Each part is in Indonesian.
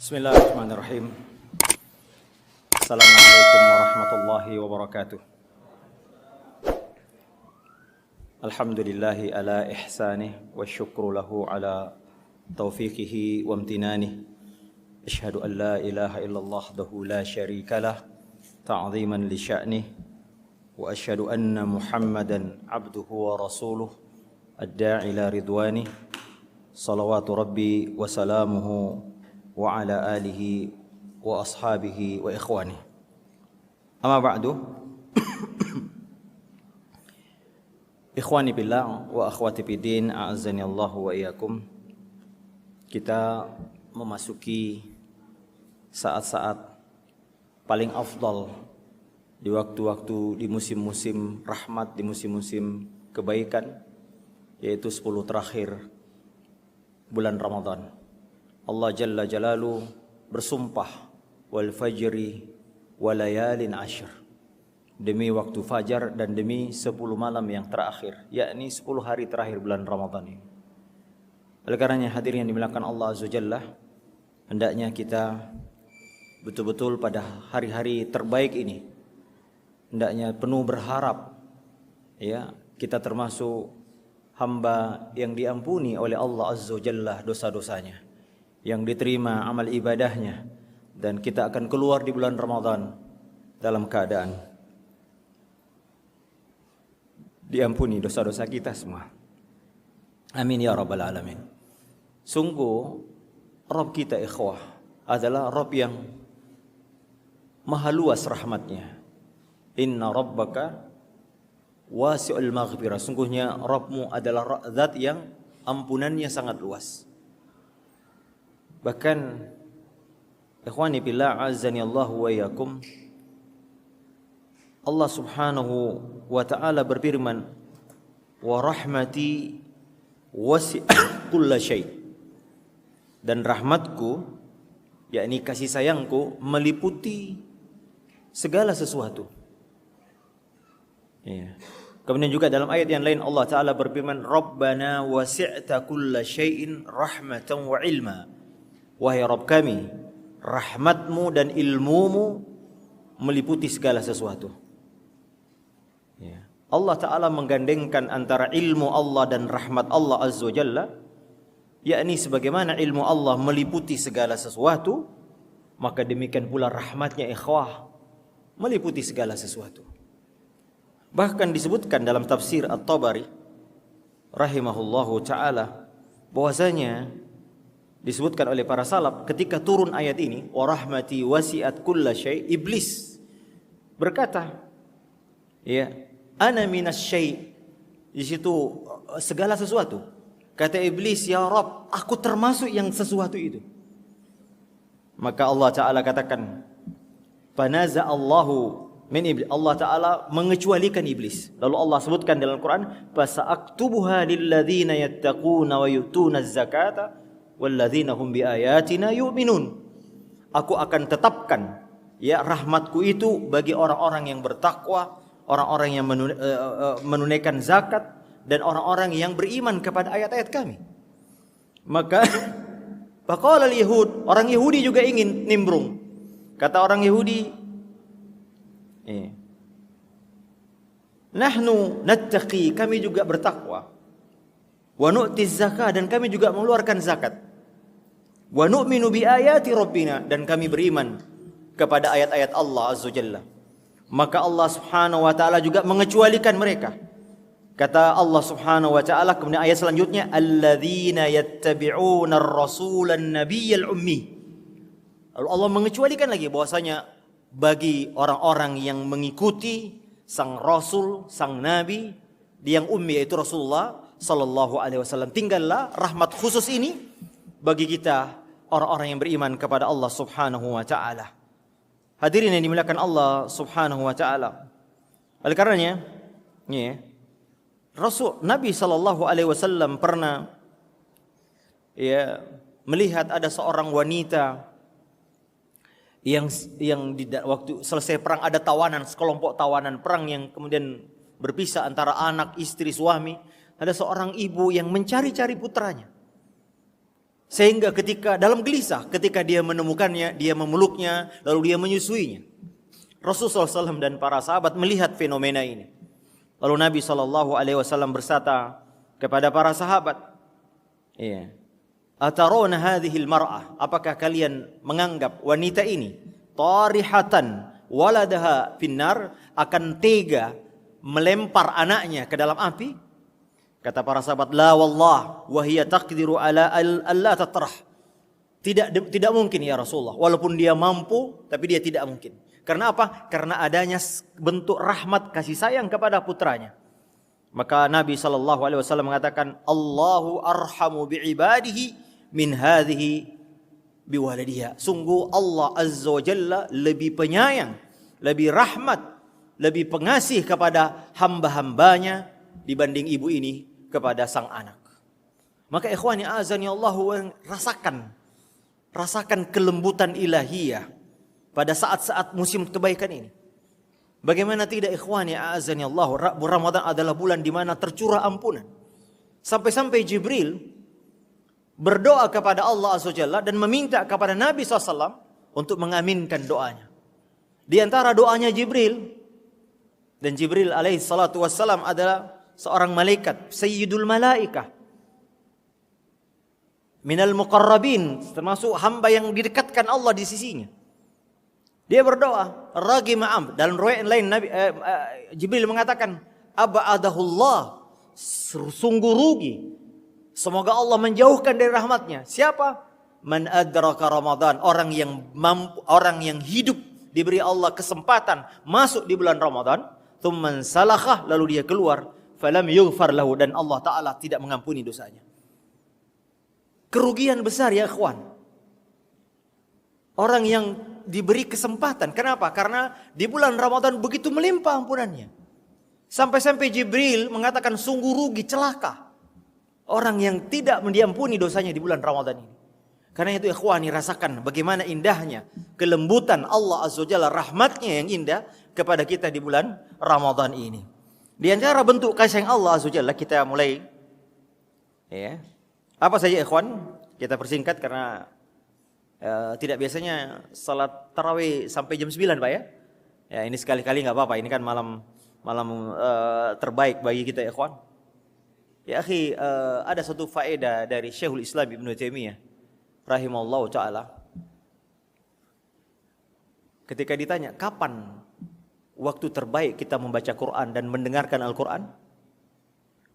Bismillahirrahmanirrahim. Assalamualaikum warahmatullahi wabarakatuh. Alhamdulillahi ala ihsanih wa syukru lahu ala taufiqihi wa amtinanih. Asyhadu an la ilaha illallah wahdahu la syarikalah ta'ziman li sya'nih wa asyhadu anna Muhammadan abduhu wa rasuluh ad-da'i ila ridwanih. Salawatu rabbi wa salamuhu wa ala alihi wa ashabihi wa ikhwani. Amma ba'du. Ikhwani billah wa akhwati fiddin, a'azzani Allah wa iyyakum. Kita memasuki saat-saat paling afdal di waktu-waktu, di musim-musim rahmat, di musim-musim kebaikan, yaitu 10 terakhir bulan Ramadan. Allah Jalla Jalalu bersumpah wal fajri walayalin ashr, demi waktu fajar dan demi 10 malam yang terakhir, yakni 10 hari terakhir bulan Ramadan ini. Oleh karenanya hadirin yang dimuliakan Allah Azza Jalla, hendaknya kita betul-betul pada hari-hari terbaik ini hendaknya penuh berharap, ya, kita termasuk hamba yang diampuni oleh Allah Azza Jalla dosa-dosanya, yang diterima amal ibadahnya, dan kita akan keluar di bulan Ramadan dalam keadaan diampuni dosa-dosa kita semua. Amin ya rabbal alamin. Sungguh Rabb kita ikhwah adalah Rabb yang maha luas rahmatnya. Inna rabbaka wasi'ul maghfirah. Sungguhnya Rabbmu adalah zat yang ampunannya sangat luas. Bahkan ikhwani billah azani Allah wa iyyakum, Allah Subhanahu wa taala berfirman, wa rahmati wasi'at kulla syai', dan rahmatku, yakni kasih sayangku, meliputi segala sesuatu. Ya. Kemudian juga dalam ayat yang lain Allah taala berfirman, Rabbana wasi'ta kulla syai'in rahmatan wa ilma. Wahai Rabb kami, rahmatmu dan ilmumu meliputi segala sesuatu. Ya. Allah Ta'ala menggandengkan antara ilmu Allah dan rahmat Allah Azza wa Jalla, yakni sebagaimana ilmu Allah meliputi segala sesuatu, maka demikian pula rahmatnya ikhwah meliputi segala sesuatu. Bahkan disebutkan dalam tafsir At-Tabari rahimahullahu ta'ala bahwasanya disebutkan oleh para salaf ketika turun ayat ini, wa rahmati wasi'at kulla syai', iblis berkata, ya, ana minas syai', di situ segala sesuatu. Kata iblis, ya Rabb, aku termasuk yang sesuatu itu. Maka Allah Ta'ala katakan, fanaza Allahu min iblis, Allah Ta'ala mengecualikan iblis. Lalu Allah sebutkan dalam Quran, fasa'aktubuha lilladzina yattaquna wa yu'tuna az-zakata walladzina hum biayatina yu'minun. Aku akan tetapkan, ya, rahmatku itu bagi orang-orang yang bertakwa, orang-orang yang menunaikan zakat, dan orang-orang yang beriman kepada ayat-ayat kami. Maka faqala al-yahud, orang Yahudi juga ingin nimbrung. Kata orang Yahudi, nahnu nattaqi, kami juga bertakwa, wa nu'tiz zakah, dan kami juga mengeluarkan zakat, wa nu'minu bi ayati rabbina, dan kami beriman kepada ayat-ayat Allah Azza Jalla. Maka Allah Subhanahu wa taala juga mengecualikan mereka. Kata Allah Subhanahu wa taala kemudian ayat selanjutnya, alladzina yattabi'una ar-rasulan nabiyyal ummi. Lalu Allah mengecualikan lagi bahwasanya bagi orang-orang yang mengikuti sang rasul, sang nabi yang ummi, yaitu Rasulullah sallallahu alaihi wasallam, tinggallah rahmat khusus ini bagi kita orang-orang yang beriman kepada Allah Subhanahu wa taala. Hadirin yang dimuliakan Allah Subhanahu wa taala. Oleh karenanya, ya, Rasul Nabi sallallahu alaihi wasallam pernah, ya, melihat ada seorang wanita yang waktu selesai perang ada tawanan, sekelompok tawanan perang yang kemudian berpisah antara anak, istri, suami. Ada seorang ibu yang mencari-cari putranya. Sehingga ketika dalam gelisah, ketika dia menemukannya, dia memeluknya, lalu dia menyusuinya. Rasulullah SAW dan para sahabat melihat fenomena ini. Lalu Nabi SAW bersabda kepada para sahabat, Atarawna hadhil mar'ah, apakah kalian menganggap wanita ini tarihatan waladaha finnar, akan tega melempar anaknya ke dalam api? Kata para sahabat, la wallah wa hiya taqdiru ala alla tatrah. Tidak mungkin ya Rasulullah, walaupun dia mampu tapi dia tidak mungkin. Karena apa? Karena adanya bentuk rahmat kasih sayang kepada putranya. Maka Nabi SAW mengatakan, Allahu arhamu bi'ibadihi min hadhihi biwaladiha. Sungguh Allah Azza wa Jalla lebih penyayang, lebih rahmat, lebih pengasih kepada hamba-hambanya dibanding ibu ini kepada sang anak. Maka ikhwani azani Allah, rasakan kelembutan ilahiyah pada saat-saat musim kebaikan ini. Bagaimana tidak ikhwani azani Allah, Ramadan adalah bulan di mana tercurah ampunan. Sampai-sampai Jibril berdoa kepada Allah Azza wa Jalla dan meminta kepada Nabi SAW untuk mengaminkan doanya. Di antara doanya Jibril, dan Jibril alaihi salatu wassalam adalah seorang malaikat, sayyidul malaikah, minal muqarrabin, termasuk hamba yang didekatkan Allah di sisinya. Dia berdoa, ragima am. Dalam riwayat lain Jibril mengatakan, aba'adahullah, sungguh rugi. Semoga Allah menjauhkan dari rahmatnya. Siapa? Man adraka Ramadan, orang yang mampu, orang yang hidup diberi Allah kesempatan masuk di bulan Ramadan, tsumman salakhah, lalu dia keluar, falam yughfar lahu, dan Allah Ta'ala tidak mengampuni dosanya. Kerugian besar ya ikhwan. Orang yang diberi kesempatan. Kenapa? Karena di bulan Ramadan begitu melimpah ampunannya. Sampai-sampai Jibril mengatakan sungguh rugi, celaka orang yang tidak diampuni dosanya di bulan Ramadan ini. Karena itu ikhwani, rasakan bagaimana indahnya kelembutan Allah Azza wa Jalla, rahmatnya yang indah kepada kita di bulan Ramadan ini. Di antara bentuk kasih sayang Allah Azza wa Jalla, kita mulai apa saja ikhwan? Kita persingkat karena tidak biasanya salat tarawih sampai jam 9 Pak ya. Ya ini sekali-kali enggak apa-apa, ini kan malam terbaik bagi kita ikhwan. Ya akhi, ada satu faedah dari Syekhul Islam Ibnu Taimiyah rahimahullah taala. Ketika ditanya kapan waktu terbaik kita membaca Quran dan mendengarkan Al-Quran,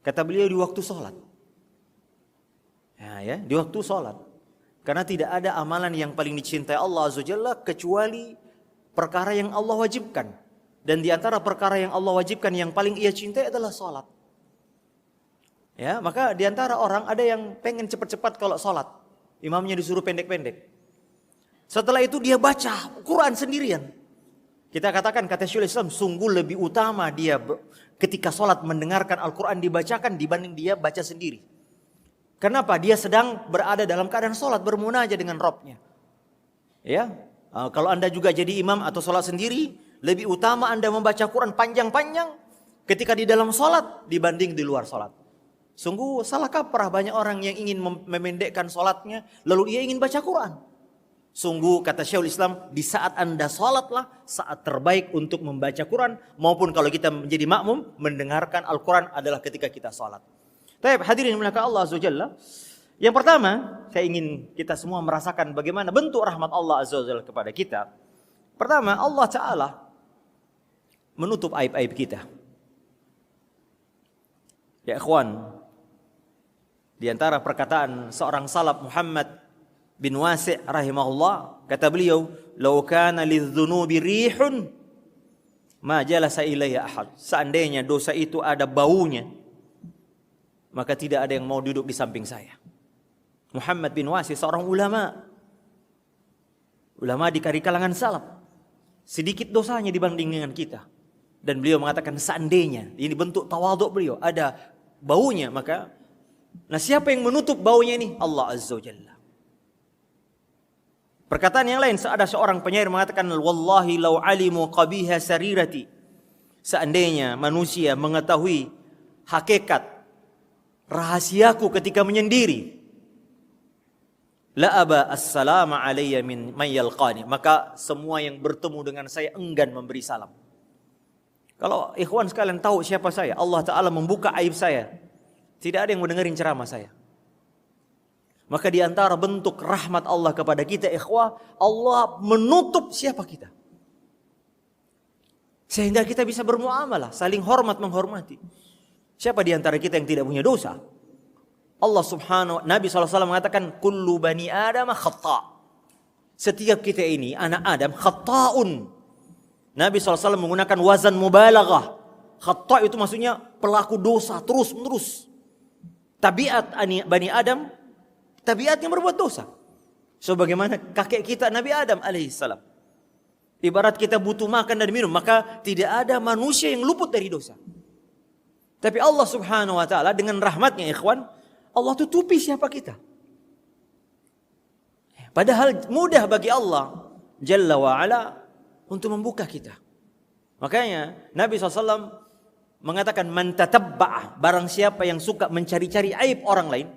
kata beliau di waktu sholat. Ya, di waktu sholat. Karena tidak ada amalan yang paling dicintai Allah Azza wa Jalla kecuali perkara yang Allah wajibkan. Dan di antara perkara yang Allah wajibkan yang paling ia cintai adalah sholat. Ya, maka di antara orang ada yang pengen cepat-cepat kalau sholat. Imamnya disuruh pendek-pendek. Setelah itu dia baca Quran sendirian. Kita katakan, kata Syekhul Islam, sungguh lebih utama dia ketika sholat mendengarkan Al-Quran dibacakan dibanding dia baca sendiri. Kenapa? Dia sedang berada dalam keadaan sholat, bermunajat dengan Rabbnya. Ya, kalau Anda juga jadi imam atau sholat sendiri, lebih utama Anda membaca Quran panjang-panjang ketika di dalam sholat dibanding di luar sholat. Sungguh salah kaprah banyak orang yang ingin memendekkan sholatnya, lalu ia ingin baca Quran. Sungguh kata Syekhul Islam, di saat Anda sholatlah saat terbaik untuk membaca Quran, maupun kalau kita menjadi makmum, mendengarkan Al-Quran adalah ketika kita sholat. Baik, hadirin dimuliakan Allah Azza wa Jalla. Yang pertama, saya ingin kita semua merasakan bagaimana bentuk rahmat Allah Azza wa Jalla kepada kita. Pertama, Allah Ta'ala menutup aib-aib kita. Ya ikhwan, di antara perkataan seorang salaf Muhammad bin Wasi' rahimahullah, kata beliau, "Lau kana lidzunubi rihun ma jalasa ilayya ahad." Seandainya dosa itu ada baunya, maka tidak ada yang mau duduk di samping saya. Muhammad bin Wasi seorang ulama di kalangan salaf. Sedikit dosanya dibanding dengan kita. Dan beliau mengatakan seandainya, ini bentuk tawaduk beliau, ada baunya, maka siapa yang menutup baunya ini? Allah Azza wa Jalla. Perkataan yang lain, ada seorang penyair mengatakan, wallahi law alimu qabiha sarirati. Seandainya manusia mengetahui hakikat rahasiaku ketika menyendiri, la aba as-salama alayya min man yalqani. Maka semua yang bertemu dengan saya enggan memberi salam. Kalau ikhwan sekalian tahu siapa saya, Allah Ta'ala membuka aib saya, tidak ada yang mendengarin ceramah saya. Maka di antara bentuk rahmat Allah kepada kita, ikhwah, Allah menutup siapa kita. Sehingga kita bisa bermuamalah, saling hormat menghormati. Siapa di antara kita yang tidak punya dosa? Allah subhanahu, Nabi SAW mengatakan, kullu bani Adam khata'. Setiap kita ini, anak Adam, khata'un. Nabi SAW menggunakan wazan mubalaghah. Khata' itu maksudnya pelaku dosa terus menerus. Tabiat bani Adam, tabiatnya berbuat dosa. Sebagaimana kakek kita Nabi Adam alaihissalam. Ibarat kita butuh makan dan minum, maka tidak ada manusia yang luput dari dosa. Tapi Allah subhanahu wa ta'ala dengan rahmatnya ikhwan, Allah tutupi siapa kita. Padahal mudah bagi Allah Jalla wa'ala untuk membuka kita. Makanya Nabi SAW mengatakan, man tatabba'a, barang siapa yang suka mencari-cari aib orang lain,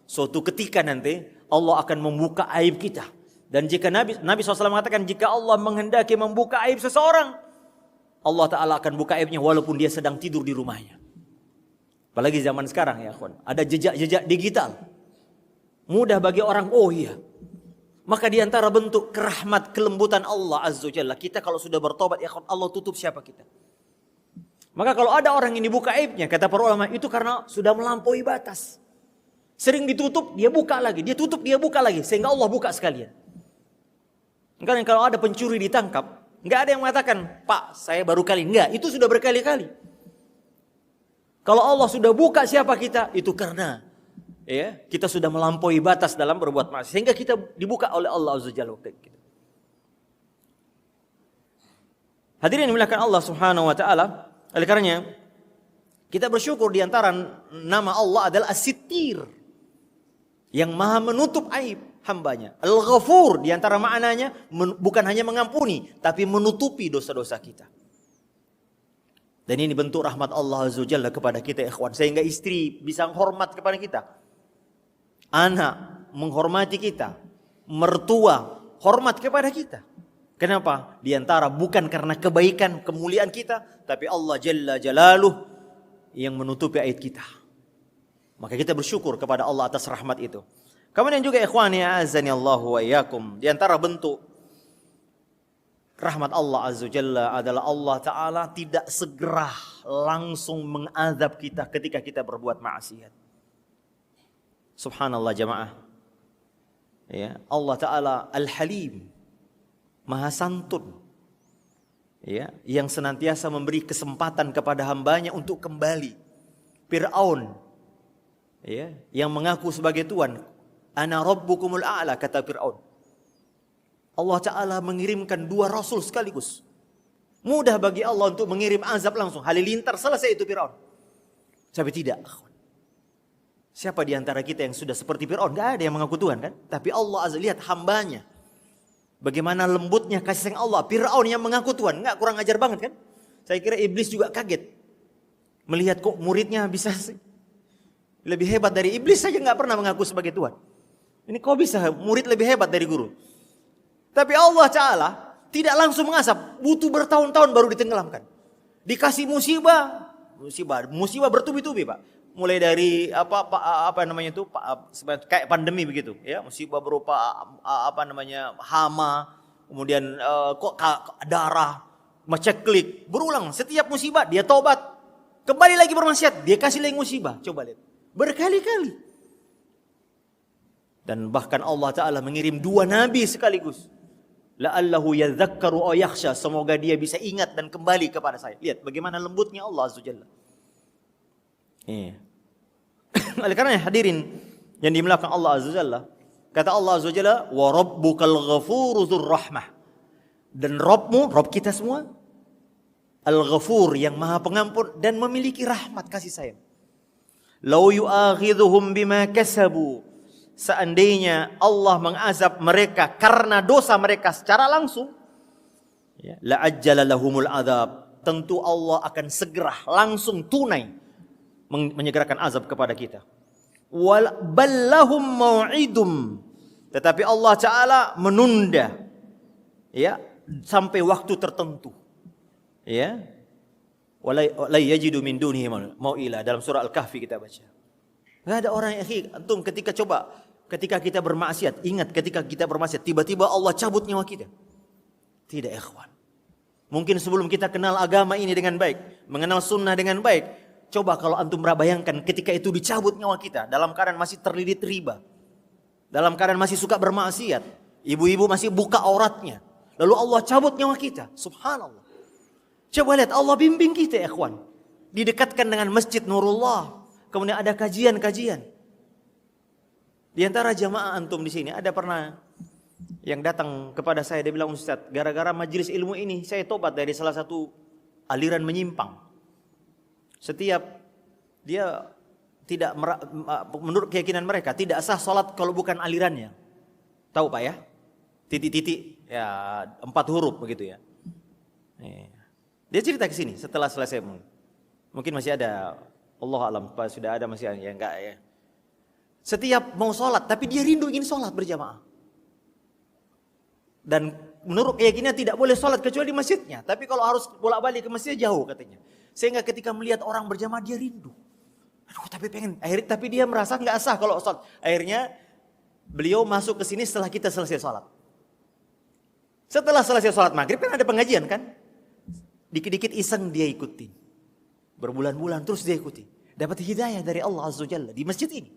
suatu ketika nanti Allah akan membuka aib kita. Dan jika Nabi SAW mengatakan, jika Allah menghendaki membuka aib seseorang, Allah Ta'ala akan buka aibnya walaupun dia sedang tidur di rumahnya. Apalagi zaman sekarang ya kawan, ada jejak-jejak digital. Mudah bagi orang, oh iya. Maka di antara bentuk kerahmat kelembutan Allah Azza wa Jalla, kita kalau sudah bertobat ya kawan, Allah tutup siapa kita. Maka kalau ada orang yang dibuka aibnya, kata para ulama, itu karena sudah melampaui batas. Sering ditutup, dia buka lagi. Dia tutup, dia buka lagi. Sehingga Allah buka sekalian. Karena kalau ada pencuri ditangkap, nggak ada yang mengatakan, Pak, saya baru kali. Enggak, itu sudah berkali-kali. Kalau Allah sudah buka siapa kita, itu karena ya kita sudah melampaui batas dalam berbuat maksiat. Sehingga kita dibuka oleh Allah Azza wa Jalla. Hadirin yang dimuliakan Allah Subhanahu wa taala, oleh karenanya kita bersyukur di antara nama Allah adalah As-Sittir, yang maha menutup aib hambanya. Al-Ghafur di antara maknanya bukan hanya mengampuni, tapi menutupi dosa-dosa kita. Dan ini bentuk rahmat Allah Azza wa Jalla kepada kita ikhwan. Sehingga istri bisa hormat kepada kita. Anak menghormati kita. Mertua hormat kepada kita. Kenapa? Di antara bukan karena kebaikan, kemuliaan kita, tapi Allah Jalla Jalaluh yang menutupi aib kita. Maka kita bersyukur kepada Allah atas rahmat itu. Kemudian juga ikhwani azani Allahu wa iyyakum, di antara bentuk rahmat Allah Azza wa Jalla adalah Allah Ta'ala tidak segera langsung mengazab kita ketika kita berbuat maksiat. Subhanallah jamaah. Ya, Allah Ta'ala Al-Halim, Maha Santun. Ya, yang senantiasa memberi kesempatan kepada hambanya untuk kembali. Fir'aun, ya, yang mengaku sebagai Tuhan, ana rabbukumul a'la, kata Fir'aun. Allah Ta'ala mengirimkan 2 rasul sekaligus. Mudah bagi Allah untuk mengirim azab langsung. Halilintar selesai itu Fir'aun. Tapi tidak. Siapa di antara kita yang sudah seperti Fir'aun? Gak ada yang mengaku Tuhan kan? Tapi Allah Azza, lihat hambanya. Bagaimana lembutnya kasih sayang Allah. Fir'aun yang mengaku Tuhan. Gak kurang ajar banget kan? Saya kira iblis juga kaget. Melihat kok muridnya bisa lebih hebat dari iblis saja gak pernah mengaku sebagai Tuhan. Ini kok bisa murid lebih hebat dari guru? Tapi Allah Ta'ala tidak langsung mengazab. Butuh bertahun-tahun baru ditenggelamkan. Dikasih musibah bertubi-tubi Pak. Mulai dari apa namanya itu kayak pandemi begitu ya, musibah berupa hama, kemudian darah, maceklik, berulang. Setiap musibah dia tobat, kembali lagi bermaksiat, dia kasih lagi musibah. Coba lihat, berkali-kali. Dan bahkan Allah Ta'ala mengirim 2 nabi sekaligus. La'allahu yadhakkaru aw yakhsha, semoga dia bisa ingat dan kembali kepada saya. Lihat bagaimana lembutnya Allah Azza wa Jalla. Iya. Oleh karena hadirin yang dimuliakan Allah Azza wa Jalla, kata Allah Azza wa Jalla, wa rabbukal ghafuru dzur rahmah. Dan Rabbmu, Rabb kita semua, Al-Ghafur, yang maha pengampun dan memiliki rahmat kasih sayang. Lau yu'akhidhuhum bima kasabu, seandainya Allah mengazab mereka karena dosa mereka secara langsung, ya, la'ajjala lahumul azab, tentu Allah akan segera langsung tunai menyegerakan azab kepada kita. Wal ballahum mau'idum, Tetapi Allah Ta'ala menunda, ya, sampai waktu tertentu. Ya. Wala yajidu min dunihi mau'ila, dalam surah Al-Kahfi kita baca. Enggak ada orang yang antum ketika kita bermaksiat, ingat ketika kita bermaksiat tiba-tiba Allah cabut nyawa kita. Tidak, ikhwan. Mungkin sebelum kita kenal agama ini dengan baik, mengenal sunnah dengan baik, coba kalau antum bayangkan ketika itu dicabut nyawa kita dalam keadaan masih terlilit riba, dalam keadaan masih suka bermaksiat, ibu-ibu masih buka auratnya, lalu Allah cabut nyawa kita. Subhanallah. Coba lihat, Allah bimbing kita, ikhwan. Didekatkan dengan Masjid Nurullah, kemudian ada kajian-kajian. Di antara jamaah antum di sini ada pernah yang datang kepada saya, dia bilang, Ustaz, gara-gara majelis ilmu ini saya tobat dari salah satu aliran menyimpang. Setiap dia tidak, menurut keyakinan mereka tidak sah salat kalau bukan alirannya. Tahu Pak ya? Titik-titik ya 4 huruf begitu ya. Dia cerita ke sini setelah selesai. Mungkin masih ada, Allah alam, Pak, sudah ada masih ya enggak ya. Setiap mau salat tapi dia rindu ingin salat berjamaah. Dan menurut keyakinannya tidak boleh sholat kecuali di masjidnya. Tapi kalau harus bolak-balik ke masjid jauh katanya. Sehingga ketika melihat orang berjamaah dia rindu. Aduh, tapi pengen. Tapi dia merasa nggak sah kalau sholat. Akhirnya beliau masuk ke sini setelah kita selesai sholat. Setelah selesai sholat maghrib kan ada pengajian kan. Dikit-dikit iseng dia ikutin. Berbulan-bulan terus dia ikuti. Dapat hidayah dari Allah Azza wa Jalla di masjid ini.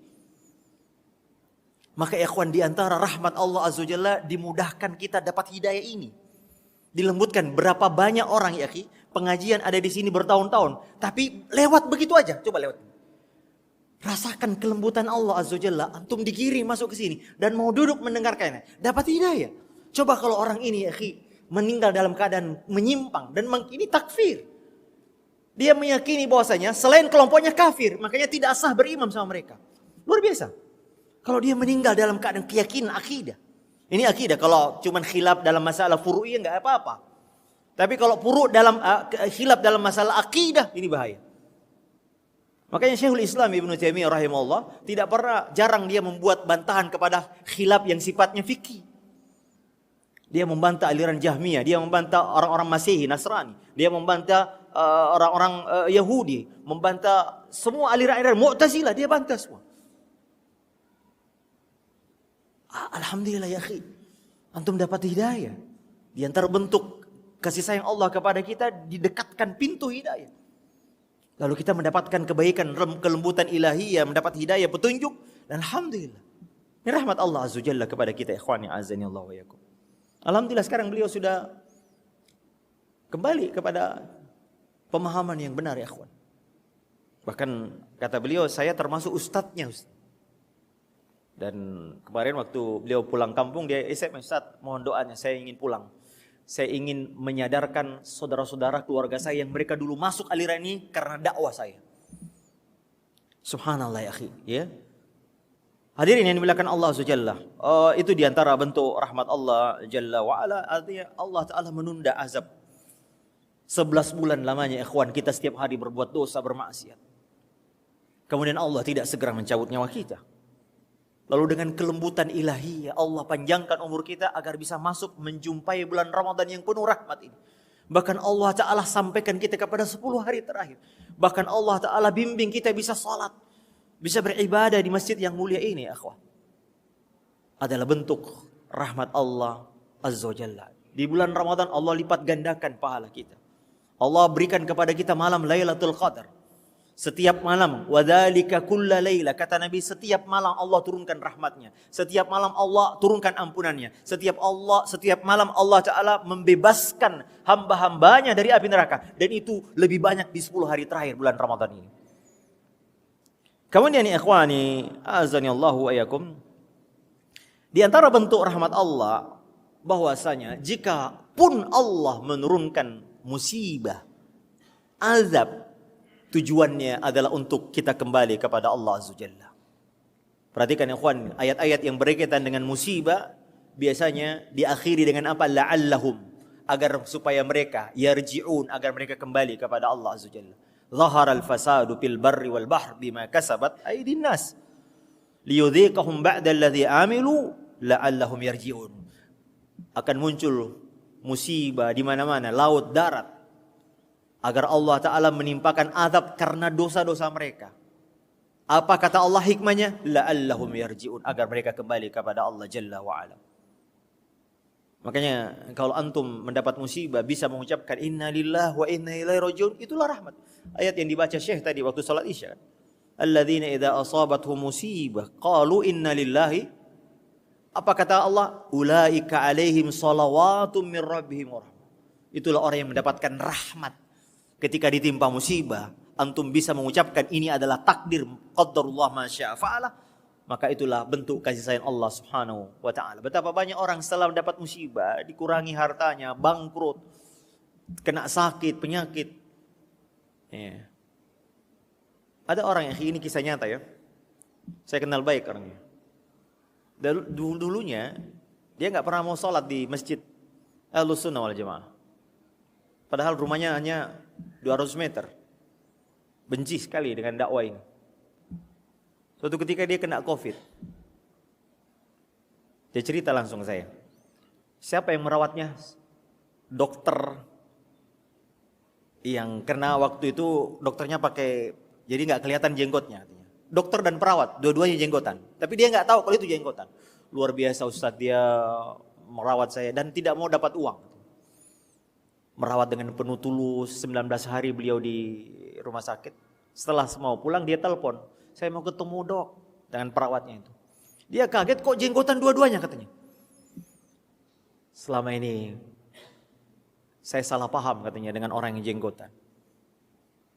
Maka ikhwan, di antara rahmat Allah Azza wa Jalla dimudahkan kita dapat hidayah ini. Dilembutkan. Berapa banyak orang ya akhi, pengajian ada di sini bertahun-tahun, tapi lewat begitu aja. Coba lewat. Rasakan kelembutan Allah Azza wa Jalla. Antum dikirim masuk ke sini dan mau duduk mendengarkannya, dapat hidayah. Coba kalau orang ini ya akhi meninggal dalam keadaan menyimpang dan ini takfir. Dia meyakini bahwasanya selain kelompoknya kafir, makanya tidak sah berimam sama mereka. Luar biasa. Kalau dia meninggal dalam keadaan keyakinan akidah. Ini akidah, kalau cuman khilaf dalam masalah furu'iyah enggak apa-apa. Tapi kalau furu' dalam khilaf dalam masalah akidah, ini bahaya. Makanya Syekhul Islam Ibnu Taimiyah rahimahullah jarang dia membuat bantahan kepada khilaf yang sifatnya fikih. Dia membantah aliran Jahmiyah, dia membantah orang-orang Masehi, Nasrani, dia membantah orang-orang Yahudi, membantah semua aliran-aliran Mu'tazilah, dia bantah semua. Alhamdulillah ya akhi, antum dapat hidayah. Di antara bentuk kasih sayang Allah kepada kita, didekatkan pintu hidayah. Lalu kita mendapatkan kebaikan, kelembutan ilahiyah, mendapat hidayah, petunjuk. Dan alhamdulillah. Ini rahmat Allah Azza wa Jalla kepada kita, ikhwani azani Allah wa yakum. Alhamdulillah sekarang beliau sudah kembali kepada pemahaman yang benar ya ikhwan. Bahkan kata beliau, saya termasuk ustadznya, Ustaz. Dan kemarin waktu beliau pulang kampung, dia SMS, Ustaz, mohon doanya, saya ingin pulang. Saya ingin menyadarkan saudara-saudara keluarga saya yang mereka dulu masuk aliran ini karena dakwah saya. Subhanallah ya akhi, ya. Hadirin yang dimuliakan Allah Azza wa Jalla. Itu diantara bentuk rahmat Allah Jalla wa ala, artinya Allah Ta'ala menunda azab 11 bulan lamanya ikhwan kita setiap hari berbuat dosa, bermaksiat. Kemudian Allah tidak segera mencabut nyawa kita. Lalu dengan kelembutan ilahi, Allah panjangkan umur kita agar bisa masuk menjumpai bulan Ramadan yang penuh rahmat ini. Bahkan Allah Ta'ala sampaikan kita kepada 10 hari terakhir. Bahkan Allah Ta'ala bimbing kita bisa salat, bisa beribadah di masjid yang mulia ini, akhwat. Adalah bentuk rahmat Allah Azza wa Jalla. Di bulan Ramadan Allah lipat gandakan pahala kita. Allah berikan kepada kita malam Lailatul Qadar. Setiap malam, wadzalika kulla laila, kata Nabi, setiap malam Allah turunkan rahmatnya. Setiap malam Allah turunkan ampunannya. Setiap malam Allah Ta'ala membebaskan hamba-hambanya dari api neraka. Dan itu lebih banyak di 10 hari terakhir bulan Ramadan ini. Kemudian ikhwani, azani Allahu wa yakum. Di antara bentuk rahmat Allah, bahwasanya jika pun Allah menurunkan musibah, azab, tujuannya adalah untuk kita kembali kepada Allah Azza wa Jalla. Perhatikan ikhwan, ayat-ayat yang berkaitan dengan musibah biasanya diakhiri dengan apa? La'allahum, agar supaya mereka yarji'un, agar mereka kembali kepada Allah Azza wa Jalla. Zaharal fasadu fil barri wal bahr bima kasabat aydin nas liyudhiqahum ba'da alladhi amilu la'allahum yarji'un. Akan muncul musibah di mana-mana, laut, darat, agar Allah Ta'ala menimpakan azab karena dosa-dosa mereka. Apa kata Allah hikmahnya? La'allahum yarji'un, agar mereka kembali kepada Allah Jalla wa'ala. Makanya kalau antum mendapat musibah bisa mengucapkan inna lillahi wa inna ilaihi raji'un, itulah rahmat. Ayat yang dibaca Syekh tadi waktu salat Isya. Alladzina idza asabathum musibah qalu inna lillahi. Apa kata Allah? Ulaika alaihim salawatum min rabbihim wa rahmah. Itulah orang yang mendapatkan rahmat. Ketika ditimpa musibah, antum bisa mengucapkan ini adalah takdir, qadarullah ma syaa fa'ala. Maka itulah bentuk kasih sayang Allah Subhanahu wa taala. Betapa banyak orang setelah mendapat musibah dikurangi hartanya, bangkrut, kena sakit, penyakit. Ya. Ada orang yang ini kisah nyata ya. Saya kenal baik orangnya. Dulunya dia nggak pernah mau sholat di masjid Ahlus Sunnah wal Jamaah. Padahal rumahnya hanya 200 meter. Benci sekali dengan dakwah ini. Suatu ketika dia kena COVID. Dia cerita langsung saya. Siapa yang merawatnya? Dokter yang kena waktu itu dokternya pakai, jadi nggak kelihatan jenggotnya. Dokter dan perawat, dua-duanya jenggotan. Tapi dia nggak tahu kalau itu jenggotan. Luar biasa Ustadz, dia merawat saya dan tidak mau dapat uang. Merawat dengan penuh tulus, 19 hari beliau di rumah sakit. Setelah mau pulang dia telepon. Saya mau ketemu dok dengan perawatnya itu. Dia kaget kok jenggotan dua-duanya katanya. Selama ini saya salah paham katanya dengan orang yang jenggotan.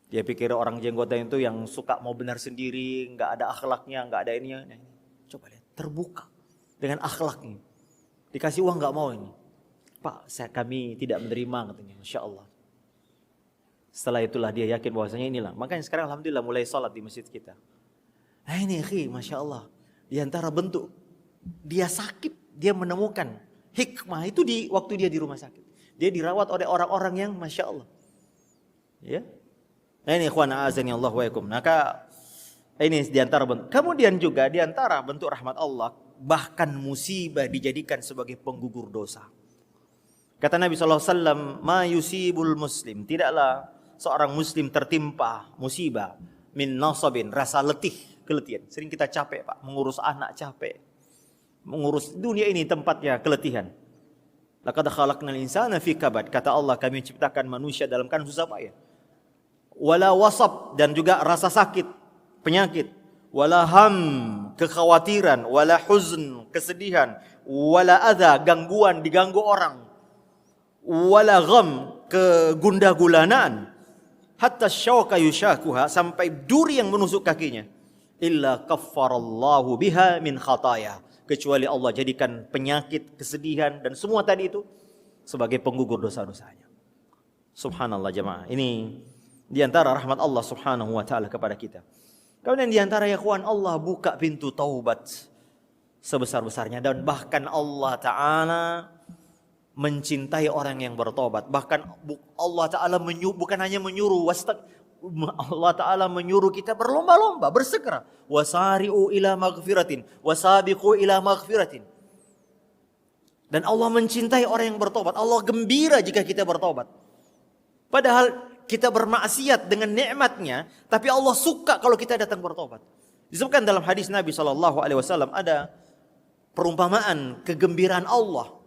Dia pikir orang jenggotan itu yang suka mau benar sendiri, nggak ada akhlaknya, nggak ada ininya. Nah, coba lihat, terbuka dengan akhlaknya. Dikasih uang nggak mau ini. Pak, kami tidak menerima katanya. Masya Allah. Setelah itulah dia yakin bahwasanya inilah. Makanya sekarang alhamdulillah mulai sholat di masjid kita. Nah ini Masya Allah. Di antara bentuk dia sakit, dia menemukan hikmah itu di waktu dia di rumah sakit. Dia dirawat oleh orang-orang yang Masya Allah. Ya. Nah ini ikhwan a'azani Allah wa yakum. Maka ini di antara bentuk. Kemudian juga di antara bentuk rahmat Allah, bahkan musibah dijadikan sebagai penggugur dosa. Kata Nabi SAW, ma yusibul muslim. Tidaklah seorang muslim tertimpa musibah min nasabin, rasa letih, keletihan. Sering kita capek Pak, mengurus anak capek. Mengurus dunia ini tempatnya keletihan. Laqad khalaqnal insana fi kabad. Kata Allah, kami menciptakan manusia dalam keadaan susah payah. Wala wasab, dan juga rasa sakit, penyakit. Wala ham, kekhawatiran. Wala huzn, kesedihan. Wala adha, gangguan, diganggu orang. Wala gham, kegundah-gulanaan. Hatta syauka yushakuha, sampai duri yang menusuk kakinya. Illa kaffarallahu biha min khataya. Kecuali Allah jadikan penyakit, kesedihan dan semua tadi itu sebagai penggugur dosa-dosanya. Subhanallah jemaah. Ini diantara rahmat Allah subhanahu wa ta'ala kepada kita. Kemudian diantara ya kawan, Allah buka pintu taubat sebesar-besarnya. Dan bahkan Allah ta'ala mencintai orang yang bertobat. Bahkan Allah Ta'ala bukan hanya menyuruh, Allah Ta'ala menyuruh kita berlomba-lomba, bersegera. Wasari'u ila maghfiratin, wasabiqu ila maghfiratin. Dan Allah mencintai orang yang bertobat. Allah gembira jika kita bertobat. Padahal kita bermaksiat dengan nikmatnya, tapi Allah suka kalau kita datang bertobat. Disebutkan dalam hadis Nabi SAW ada perumpamaan kegembiraan Allah.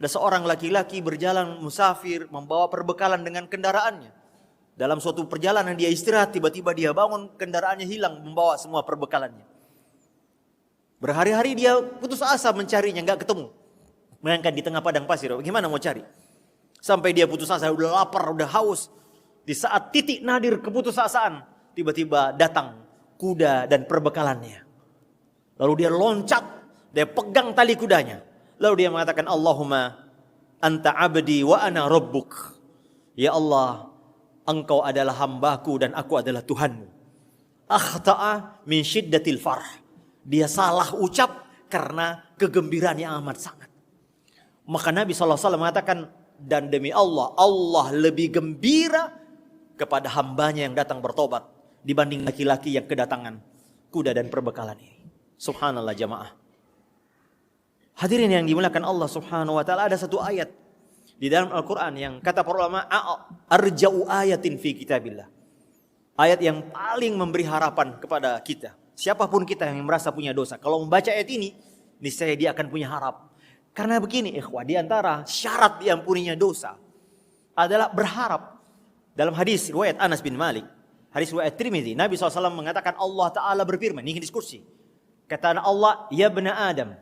Ada seorang laki-laki berjalan musafir, membawa perbekalan dengan kendaraannya. Dalam suatu perjalanan dia istirahat, tiba-tiba dia bangun, kendaraannya hilang, membawa semua perbekalannya. Berhari-hari dia putus asa mencarinya, nggak ketemu. Bayangkan di tengah padang pasir, bagaimana mau cari? Sampai dia putus asa, udah lapar, udah haus. Di saat titik nadir keputusasaan, tiba-tiba datang kuda dan perbekalannya. Lalu dia loncat, dia pegang tali kudanya. Lalu dia mengatakan, Allahumma anta abdi wa ana rabbuk. Ya Allah, engkau adalah hambaku dan aku adalah Tuhanmu. Akhta'a min syiddatil farh. Dia salah ucap karena kegembiraan yang amat sangat. Maka Nabi SAW mengatakan, dan demi Allah, Allah lebih gembira kepada hambanya yang datang bertobat dibanding laki-laki yang kedatangan kuda dan perbekalan ini. Subhanallah jamaah. Hadirin yang dimuliakan Allah Subhanahu wa taala, ada satu ayat di dalam Al-Qur'an yang kata para ulama arja'u ayatin fi kitabillah. Ayat yang paling memberi harapan kepada kita. Siapapun kita yang merasa punya dosa, kalau membaca ayat ini, niscaya dia akan punya harap. Karena begini ikhwah, di antara syarat diampuninya dosa adalah berharap. Dalam hadis riwayat Anas bin Malik, hadis riwayat Tirmidzi, Nabi SAW mengatakan Allah Ta'ala berfirman, ini diskusi. Kata Allah, ya bna Adam,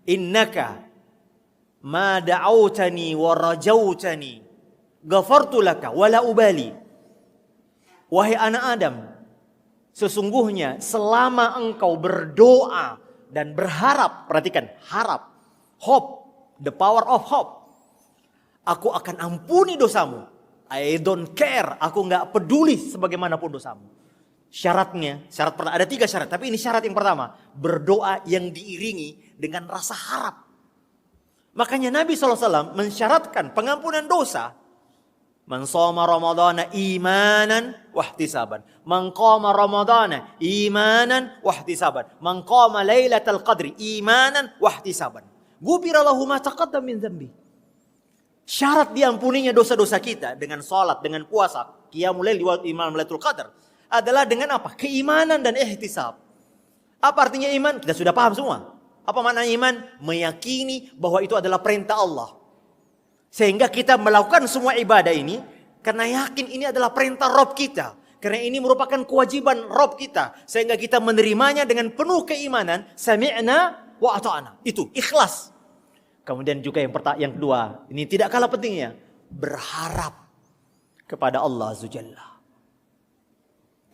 innaka ma da'autani wa rajautani ghafartu laka wala ubali. Wahai anak Adam, sesungguhnya selama engkau berdoa dan berharap, perhatikan, harap, hope, the power of hope, aku akan ampuni dosamu. I don't care, aku nggak peduli sebagaimanapun dosamu. Syaratnya, ada 3 syarat, tapi ini syarat yang pertama, berdoa yang diiringi dengan rasa harap. Makanya Nabi SAW mensyaratkan pengampunan dosa. Man shoma ramadhana imanan wahtisaban. Man qama ramadhana imanan wahtisaban. Man qama lailatal qadri imanan wahtisaban. Ghufira lahu ma taqaddama min dzambi. Syarat diampuninya dosa-dosa kita dengan salat, dengan puasa, qiyamul lail di malam Lailatul Qadar adalah dengan apa? Keimanan dan ihtisab. Apa artinya iman? Kita sudah paham semua. Apa makna iman? Meyakini bahwa itu adalah perintah Allah. Sehingga kita melakukan semua ibadah ini karena yakin ini adalah perintah Rabb kita. Karena ini merupakan kewajiban Rabb kita. Sehingga kita menerimanya dengan penuh keimanan. Sami'na wa ata'na. Itu ikhlas. Kemudian juga yang kedua, ini tidak kalah pentingnya. Berharap kepada Allah Azza Jalla.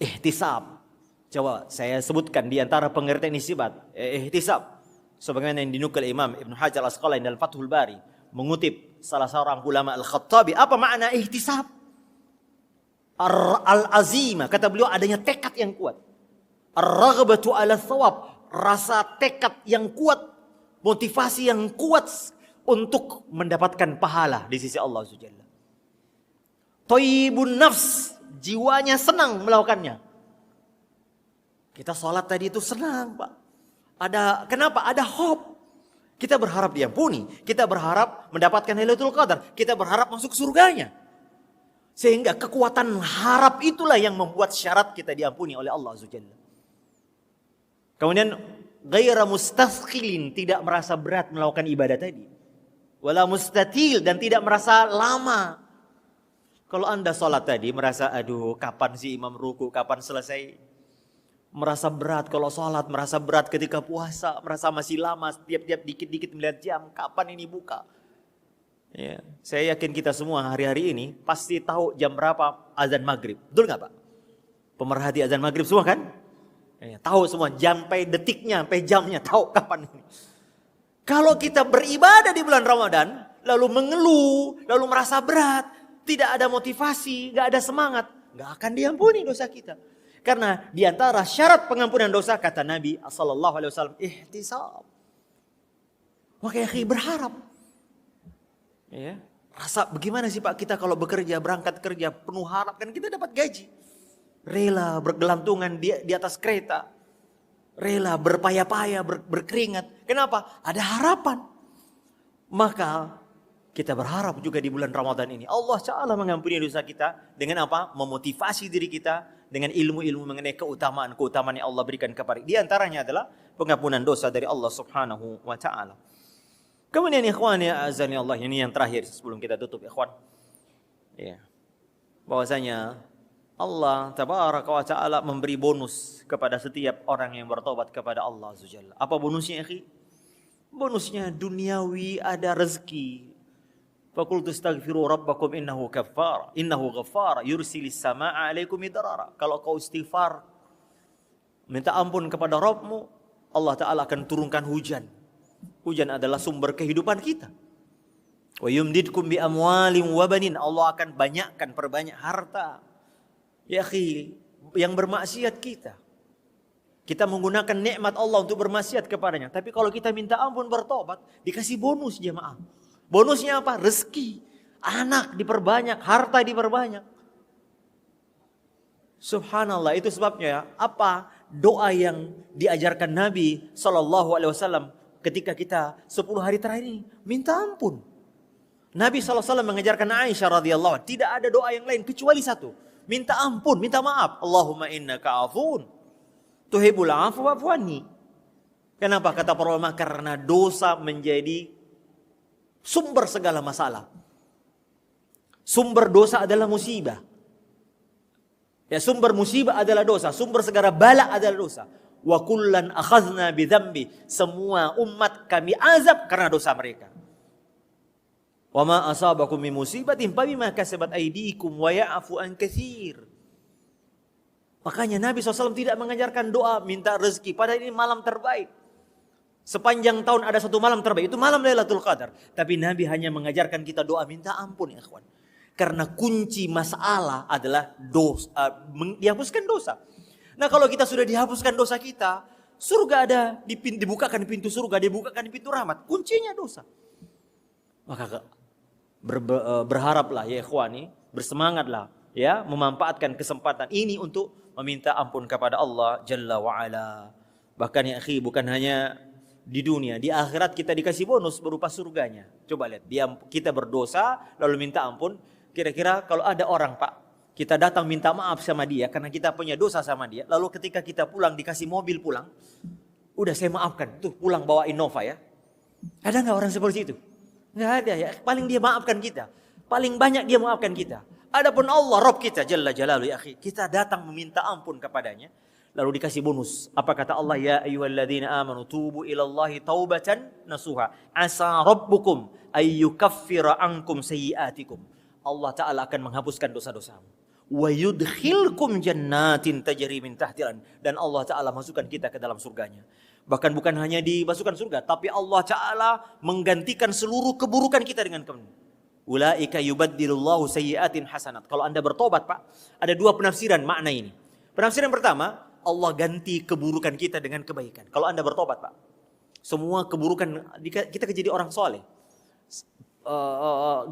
Ihtisab. Coba saya sebutkan di antara pengertian sifat ihtisab. Sebagaimana yang dinukil Imam Ibn Hajar Al-Asqalani dalam Fathul Bari. Mengutip salah seorang ulama Al-Khattabi. Apa makna ihtisab? Al-azimah. Kata beliau adanya tekad yang kuat. Ar-raghbatu ala thawab. Rasa tekad yang kuat. Motivasi yang kuat. Untuk mendapatkan pahala di sisi Allah Subhanahu. Thayyibun nafs. Jiwanya senang melakukannya. Kita sholat tadi itu senang Pak. Kenapa? Ada hope. Kita berharap diampuni. Kita berharap mendapatkan Lailatul Qadar. Kita berharap masuk surganya. Sehingga kekuatan harap itulah yang membuat syarat kita diampuni oleh Allah Azza Jalla. Kemudian ghaira mustathqilin, tidak merasa berat melakukan ibadah tadi. Wala mustatil, dan tidak merasa lama. Kalau Anda sholat tadi merasa aduh kapan sih imam ruku, kapan selesai? Merasa berat kalau sholat, merasa berat ketika puasa, merasa masih lama, tiap-tiap dikit-dikit melihat jam, kapan ini buka. Ya, saya yakin kita semua hari-hari ini pasti tahu jam berapa azan maghrib. Betul nggak Pak? Pemerhati azan maghrib semua kan? Ya, tahu semua, sampai detiknya, sampai jamnya, tahu kapan ini. Kalau kita beribadah di bulan Ramadan, lalu mengeluh, lalu merasa berat, tidak ada motivasi, nggak ada semangat, nggak akan diampuni dosa kita. Karena di antara syarat pengampunan dosa kata Nabi sallallahu alaihi wasallam ihtisab. Maka berharap. Ya. Rasa bagaimana sih Pak kita kalau bekerja, berangkat kerja penuh harap kan kita dapat gaji. Rela bergelantungan di atas kereta. Rela berpayah-payah, berkeringat. Kenapa? Ada harapan. Maka kita berharap juga di bulan Ramadan ini Allah Ta'ala mengampuni dosa kita dengan apa? Memotivasi diri kita dengan ilmu-ilmu mengenai keutamaan-keutamaan yang Allah berikan kepada. Di antaranya adalah pengampunan dosa dari Allah Subhanahu wa Ta'ala. Kemudian ikhwan ya azani Allah, ini yang terakhir sebelum kita tutup ikhwan. Ya. Bahwasanya Allah Tabaraka wa Ta'ala memberi bonus kepada setiap orang yang bertobat kepada Allah Azza Jalla. Apa bonusnya akhi? Bonusnya duniawi, ada rezeki. Faqultu astaghfiru rabbakum innahu ghaffar yursilis samaa'a 'alaikum midrara. Kalau kau istighfar minta ampun kepada Rabbmu, Allah Ta'ala akan turunkan hujan. Hujan adalah sumber kehidupan kita. Wa yumdidkum bi amwalin wa banin. Allah akan perbanyak harta. Ya akhi, yang bermaksiat kita. Kita menggunakan nikmat Allah untuk bermaksiat kepadanya. Tapi kalau kita minta ampun bertobat, dikasih bonus jemaah. Bonusnya apa? Rezeki. Anak diperbanyak, harta diperbanyak. Subhanallah, itu sebabnya apa? Doa yang diajarkan Nabi SAW ketika kita 10 hari terakhir ini, minta ampun. Nabi SAW mengajarkan Aisyah radhiyallahu anha, tidak ada doa yang lain kecuali satu. Minta ampun, minta maaf. Allahumma innaka afun tuhibbul afwa fa'fu anni. Kenapa? Kata para ulama, karena dosa menjadi sumber segala masalah. Sumber dosa adalah musibah. Ya, sumber musibah adalah dosa, sumber segala bala adalah dosa. Wa kullan akhadna bidzambi, semua umat kami azab karena dosa mereka. Wa ma asabakum min musibatin fabima kasabat aydikum wa ya'fu an katsir. Makanya Nabi SAW tidak mengajarkan doa minta rezeki, padahal ini malam terbaik. Sepanjang tahun ada satu malam terbaik, itu malam Lailatul Qadar. Tapi Nabi hanya mengajarkan kita doa minta ampun ya ikhwan. Karena kunci masalah adalah dosa, dihapuskan dosa. Nah kalau kita sudah dihapuskan dosa kita, surga ada, dibukakan pintu surga, dibukakan pintu rahmat. Kuncinya dosa. Maka berharaplah ya ikhwani, bersemangatlah ya, memanfaatkan kesempatan ini untuk meminta ampun kepada Allah Jalla wa'ala. Bahkan ya akhi, bukan hanya di dunia, di akhirat kita dikasih bonus berupa surganya. Coba lihat, kita berdosa lalu minta ampun. Kira-kira kalau ada orang Pak, kita datang minta maaf sama dia karena kita punya dosa sama dia, lalu ketika kita pulang dikasih mobil pulang, udah saya maafkan, tuh pulang bawa Innova ya. Ada nggak orang seperti itu? Nggak ada ya. Paling dia maafkan kita, paling banyak dia maafkan kita. Adapun Allah Rabb kita Jalla Jalaluhu ya akhi, kita datang meminta ampun kepadanya, lalu dikasih bonus. Apa kata Allah? Ya ayyuhalladzina amanu tubu ilallahi taubatan nasuha asa rabbukum ayyukaffira ankum sayyi'atikum. Allah Ta'ala akan menghapuskan dosa-dosamu. Wa yudkhilkum jannatin tajri min tahtiha, dan Allah Ta'ala masukkan kita ke dalam surganya. Bahkan bukan hanya dimasukkan surga, tapi Allah Ta'ala menggantikan seluruh keburukan kita dengan kemenangan. Ulaika yubaddilullahu sayyi'atin hasanat. Kalau Anda bertobat Pak, ada dua penafsiran makna ini. Penafsiran pertama, Allah ganti keburukan kita dengan kebaikan. Kalau Anda bertobat Pak, semua keburukan kita jadi orang soleh.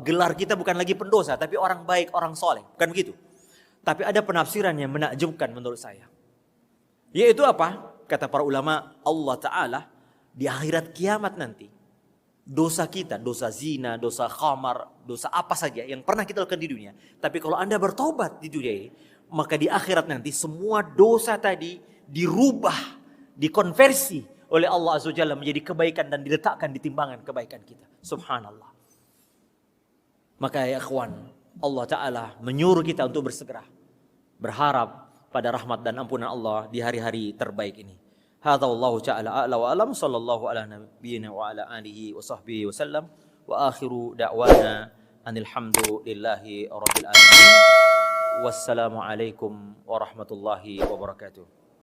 Gelar kita bukan lagi pendosa, tapi orang baik, orang soleh. Bukan begitu. Tapi ada penafsiran yang menakjubkan menurut saya. Yaitu apa? Kata para ulama, Allah Ta'ala di akhirat kiamat nanti, dosa kita, dosa zina, dosa khamar, dosa apa saja yang pernah kita lakukan di dunia. Tapi kalau Anda bertobat di dunia ini, maka di akhirat nanti semua dosa tadi dirubah, dikonversi oleh Allah Azza wa Jalla menjadi kebaikan dan diletakkan di timbangan kebaikan kita. Subhanallah. Maka ya ikhwan, Allah Ta'ala menyuruh kita untuk bersegera, berharap pada rahmat dan ampunan Allah di hari-hari terbaik ini. Hadza wallahu ta'ala a'la wa alam, sallallahu ala nabiyyina wa ala alihi wa sahbihi wa sallam, wa akhiru da'wana anil hamdulillahi rabbil alamin. Wassalamu alaikum warahmatullahi wabarakatuh.